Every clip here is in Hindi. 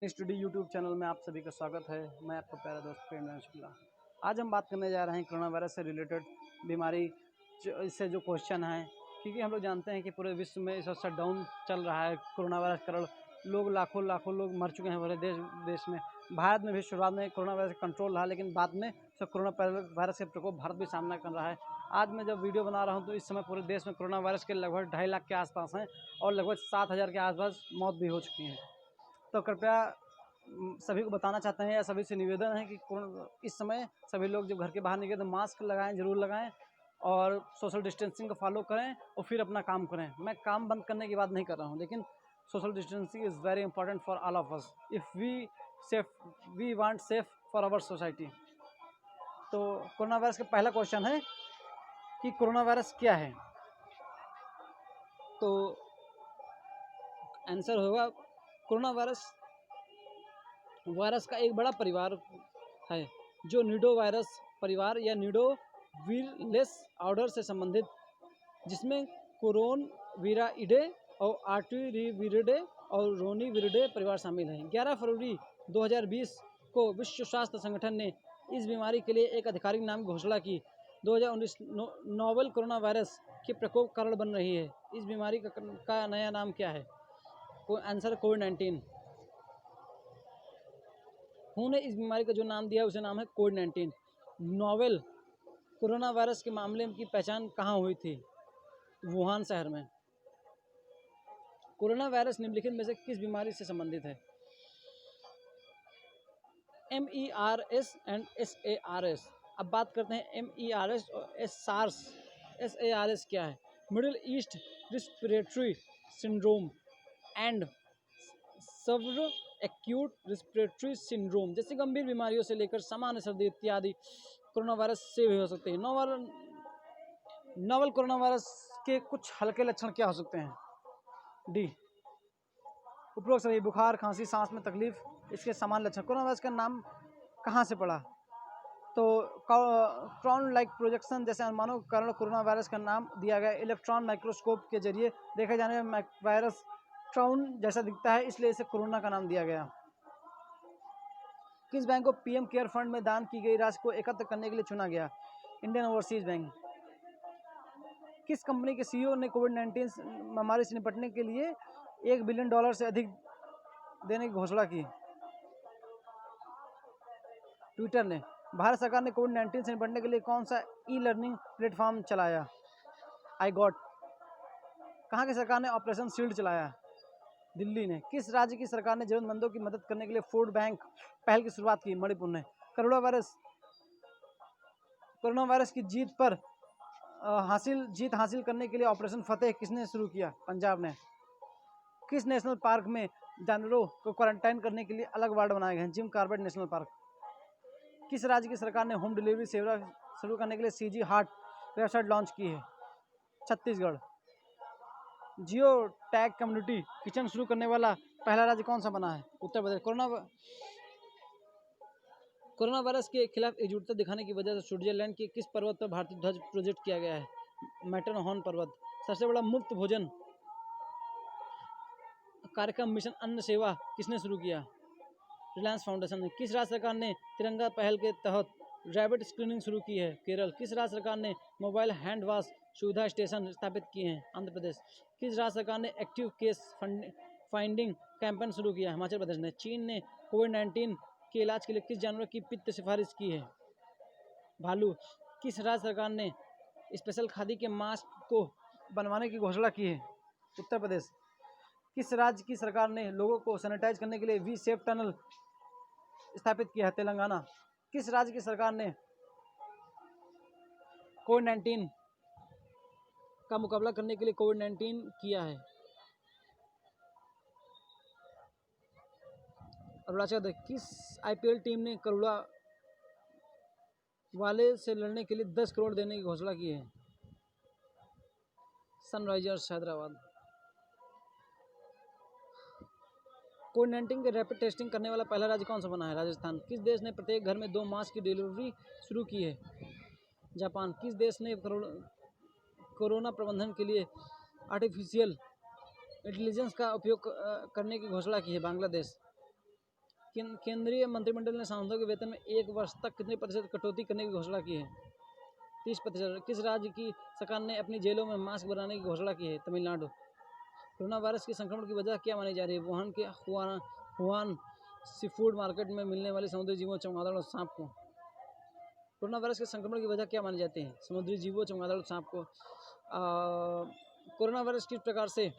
स्टडी यूट्यूब चैनल में आप सभी का स्वागत है। मैं आपका प्यारा दोस्त प्रेम शुक्ला। आज हम बात करने जा रहे हैं कोरोना वायरस से रिलेटेड बीमारी इससे जो क्वेश्चन है, क्योंकि हम लोग जानते हैं कि पूरे विश्व में इस वक्त शटडाउन चल रहा है। कोरोना वायरस कारण लोग लाखों लोग मर चुके हैं पूरे देश में। भारत में भी शुरुआत में कोरोना वायरस कंट्रोल रहा, लेकिन बाद में सब कोरोना वायरस के प्रकोप भारत भी सामना कर रहा है। आज मैं जब वीडियो बना रहा हूँ तो इस समय पूरे देश में कोरोना वायरस के लगभग 2.5 लाख के आसपास हैं और लगभग 7,000 के आसपास मौत भी हो चुकी हैं। तो कृपया सभी को बताना चाहते हैं या सभी से निवेदन है कि इस समय सभी लोग जब घर के बाहर निकले तो मास्क लगाएं, ज़रूर लगाएं और सोशल डिस्टेंसिंग को फॉलो करें और फिर अपना काम करें। मैं काम बंद करने की बात नहीं कर रहा हूं, लेकिन social distancing is very important for all of us if we want safe for our society. तो कोरोना वायरस का पहला क्वेश्चन है कि कोरोना वायरस क्या है। तो आंसर होगा कोरोना वायरस का एक बड़ा परिवार है जो निडोवायरस परिवार या निडोविरलेस ऑर्डर से संबंधित, जिसमें कोरोनविराइडे और आर्टिविरिडे और रोनीविरिडे परिवार शामिल हैं। 11 फरवरी 2020 को विश्व स्वास्थ्य संगठन ने इस बीमारी के लिए एक आधिकारिक नाम की घोषणा की। 2019 नोवेल कोरोना वायरस के प्रकोप कारण बन रही है। इस बीमारी का नया नाम क्या है? आंसर कोविड-19। उन्होंने इस बीमारी का जो नाम दिया उसे नाम है कोविड-19। नोवेल कोरोना वायरस के मामले की पहचान कहाँ हुई थी? वुहान शहर में। कोरोना वायरस निम्नलिखित में से किस बीमारी से संबंधित है? MERS and SARS। अब बात करते हैं MERS और SARS। SARS क्या है? Middle East respiratory syndrome and severe acute respiratory syndrome जैसी गंभीर बीमारियों से लेकर सामान्य सर्दी इत्यादि कोरोना वायरस से भी हो सकते हैं। नोवल कोरोना वायरस के कुछ हल्के लक्षण क्या हो सकते हैं? डी, उपरोक्त सभी बुखार, खांसी, सांस में तकलीफ इसके समान लक्षण। कोरोना वायरस का नाम कहाँ से पड़ा? तो क्राउन लाइक प्रोजेक्शन जैसे अनुमानों के कारण कोरोना वायरस का नाम दिया गया। इलेक्ट्रॉन माइक्रोस्कोप के जरिए देखे जाने में वायरस क्राउन जैसा दिखता है, इसलिए इसे कोरोना का नाम दिया गया। किस बैंक को पीएम केयर फंड में दान की गई राशि को एकत्र करने के लिए चुना गया? Indian overseas bank. किस कंपनी के सीईओ ने कोविड-19 महामारी से निपटने के लिए $1 बिलियन से अधिक देने की घोषणा की? ट्विटर ने। भारत सरकार ने कोविड-19 से निपटने के लिए कौन सा ई लर्निंग प्लेटफॉर्म चलाया? I got. कहाँ की सरकार ने ऑपरेशन शील्ड चलाया? दिल्ली ने। किस राज्य की सरकार ने जरूरतमंदों की मदद करने के लिए फूड बैंक पहल की शुरुआत की? मणिपुर ने। कोरोना वायरस की जीत हासिल करने के लिए ऑपरेशन फतेह किसने शुरू किया? पंजाब ने। किस नेशनल पार्क में जानवरों को क्वारंटाइन करने के लिए अलग वार्ड बनाए गए हैं? Jim Corbett national park. किस राज्य की सरकार ने होम डिलीवरी सेवा शुरू करने के लिए सीजी हार्ट वेबसाइट लॉन्च की है? Chhattisgarh. Geo tag community kitchen शुरू करने वाला पहला राज्य कौन सा बना है? उत्तर प्रदेश। कोरोना वायरस के खिलाफ एकजुटता दिखाने की वजह से स्विट्जरलैंड के किस पर्वत पर भारतीय ध्वज प्रोजेक्ट किया गया है? मैटरहॉर्न पर्वत। सबसे बड़ा मुफ्त भोजन कार्यक्रम मिशन अन्न सेवा किसने शुरू किया? रिलायंस फाउंडेशन ने। किस राज्य सरकार ने तिरंगा पहल के तहत रैबिट स्क्रीनिंग शुरू की है? केरल। किस राज्य सरकार ने मोबाइल हैंड वॉश सुविधा स्टेशन स्थापित किए हैं? आंध्र प्रदेश। किस राज्य सरकार ने एक्टिव केस फाइंडिंग कैंपेन शुरू किया? हिमाचल प्रदेश ने। चीन ने कोविड-19 के इलाज के लिए किस जानवर की पित्त सिफारिश की है? भालू। किस राज्य सरकार ने स्पेशल खादी के मास्क को बनवाने की घोषणा की है? उत्तर प्रदेश। किस राज्य की सरकार ने लोगों को सैनिटाइज करने के लिए वी सेफ टनल स्थापित किया है? तेलंगाना। किस राज्य की सरकार ने कोविड-19 का मुकाबला करने के लिए कोविड-19 किया है? अरुणाचल। किस आईपीएल टीम ने करुड़ा वाले से लड़ने के लिए 10 करोड़ देने की घोषणा की है? सनराइजर्स हैदराबाद। कोविड-19 के रैपिड टेस्टिंग करने वाला पहला राज्य कौन सा बना है? राजस्थान। किस देश ने प्रत्येक घर में 2 मास्क की डिलीवरी शुरू की है? जापान। किस देश ने कोरोना प्रबंधन के लिए आर्टिफिशियल इंटेलिजेंस का उपयोग करने की घोषणा की है? बांग्लादेश। केंद्रीय मंत्रिमंडल ने सांसदों के वेतन में 1 वर्ष तक कितने प्रतिशत कटौती करने की घोषणा की है? 30%। किस राज्य की सरकार ने अपनी जेलों में मास्क बनाने की घोषणा की है? तमिलनाडु। कोरोना वायरस के संक्रमण की वजह क्या मानी जा रही है? वुहान के हुआन सीफूड मार्केट में मिलने वाले समुद्री जीवों, चमगादड़ और सांप को। कोरोना वायरस के संक्रमण की वजह क्या मानी जाती है? समुद्री जीवों, चमगादड़ और सांप को। कोरोना वायरस किस प्रकार से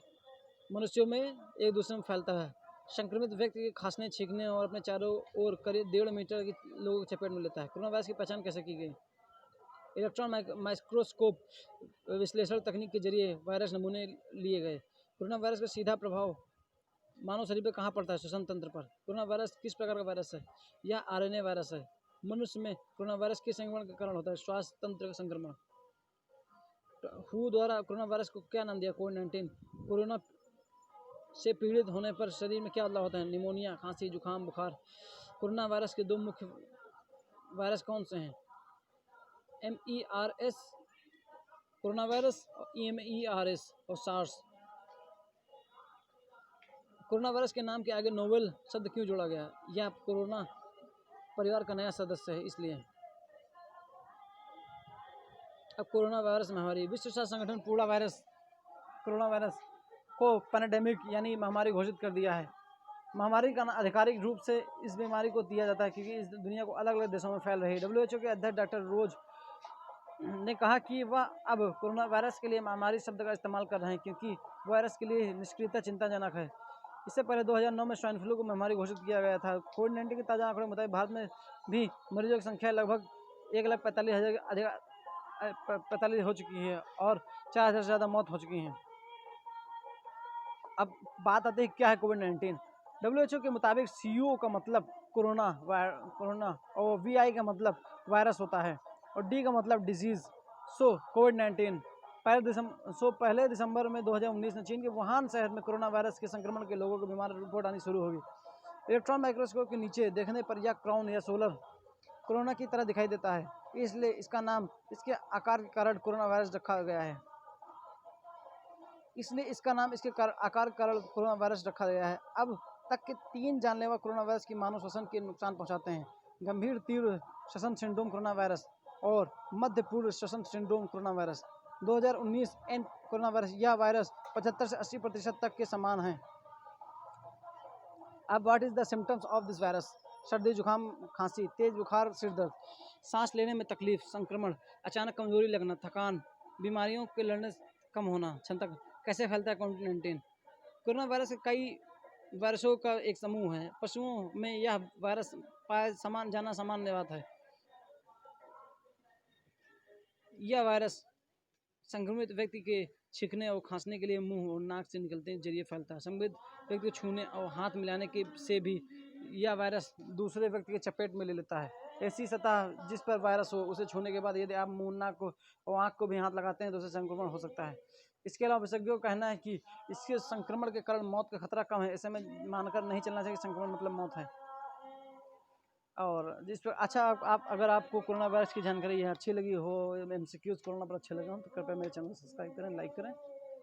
मनुष्यों में एक दूसरे में फैलता है? संक्रमित व्यक्ति के खांसने, छींकने और अपने चारों ओर करीब 1.5 मीटर की लोगों की चपेट में लेता है। कोरोना वायरस की पहचान कैसे की गई? इलेक्ट्रॉन माइक्रोस्कोप विश्लेषण तकनीक के जरिए वायरस नमूने लिए गए। कोरोना वायरस का सीधा प्रभाव मानव शरीर पर कहाँ पड़ता है? श्वसन तंत्र पर। कोरोना वायरस किस प्रकार का वायरस है? यह आरएनए वायरस है। मनुष्य में कोरोना वायरस किस संक्रमण के कारण होता है? श्वास तंत्र का संक्रमण। हू द्वारा कोरोना वायरस को क्या नाम दिया? कोविड-19। कोरोना से पीड़ित होने पर शरीर में क्या बदलाव होता है? निमोनिया, खांसी, जुकाम, बुखार। कोरोना वायरस के 2 मुख्य वायरस कौन से हैं? MERS कोरोना वायरस और MERS और सार्स। कोरोना वायरस के नाम के आगे नोवेल शब्द क्यों जोड़ा गया? यह कोरोना परिवार का नया सदस्य है, इसलिए। अब कोरोना वायरस महामारी। विश्व स्वास्थ्य संगठन कोरोना वायरस को पैंडेमिक यानी महामारी घोषित कर दिया है। महामारी का आधिकारिक रूप से इस बीमारी को दिया जाता है क्योंकि इस दुनिया को अलग अलग देशों में फैल रही है। WHO के अध्यक्ष डॉक्टर रोज ने कहा कि वह अब कोरोना वायरस के लिए महामारी शब्द का इस्तेमाल कर रहे हैं क्योंकि वायरस के लिए निष्क्रियता चिंताजनक है। इससे पहले 2009 में स्वाइन फ्लू को महामारी घोषित किया गया था। कोविड-19 के ताज़ा आंकड़ों के मुताबिक भारत में भी मरीजों की संख्या लगभग 1,45,000 हो चुकी है और 4,000 से ज़्यादा मौत हो चुकी हैं। अब बात आती है क्या है कोविड-19। WHO के मुताबिक CO का मतलब कोरोना और VI का मतलब वायरस होता है और D का मतलब डिजीज़। कोविड-19 पहले दिसंबर में 2019 में चीन के वुहान शहर में कोरोना वायरस के संक्रमण के लोगों को बीमार रिपोर्ट आनी शुरू होगी। इलेक्ट्रॉन माइक्रोस्कोप के नीचे देखने पर यह क्राउन या सोलर कोरोना की तरह दिखाई देता है, इसलिए इसका नाम इसके आकार के कारण कोरोना वायरस रखा गया है। अब तक के 3 जानलेवा कोरोना वायरस की मानव श्वसन के नुकसान पहुंचाते हैं। गंभीर तीव्र श्वसन सिंड्रोम कोरोना वायरस और मध्य पूर्व श्वसन syndrome corona virus. 2019 N corona virus, यह वायरस 75 से 80% तक के समान है। अब what is the symptoms of this virus? सर्दी, जुकाम, खांसी, तेज बुखार, सिर दर्द, सांस लेने में तकलीफ, संक्रमण, अचानक कमजोरी लगना, थकान, बीमारियों के लड़ने कम होना, क्षमता। कैसे फैलता है कोविड-19? कोरोना वायरस कई वायरसों का एक समूह है। पशुओं में यह वायरस जाना सामान्य बात है। यह वायरस संक्रमित व्यक्ति के छींकने और खांसने के लिए मुंह और नाक से निकलते जरिए फैलता है। संक्रमित व्यक्ति को छूने और हाथ मिलाने के से भी यह वायरस दूसरे व्यक्ति के चपेट में ले लेता है। ऐसी सतह जिस पर वायरस हो उसे छूने के बाद यदि आप मुंह, नाक को और आँख को भी हाथ लगाते हैं तो उसे संक्रमण हो सकता है। इसके अलावा विशेषज्ञों का कहना है कि इसके संक्रमण के कारण मौत का खतरा कम है। ऐसे में मानकर नहीं चलना चाहिए कि संक्रमण मतलब मौत है। और जिस पर अच्छा आप अगर आपको कोरोना वायरस की जानकारी अच्छी लगी हो, MCQs कोरोना पर अच्छे लगे हो तो कृपया मेरे चैनल को सब्सक्राइब करें, लाइक करें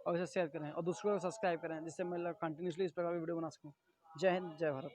और इसे शेयर करें और दूसरों को सब्सक्राइब करें जिससे मैं कंटिन्यूसली इस प्रकार की वीडियो बना सकूँ। जय हिंद, जय भारत।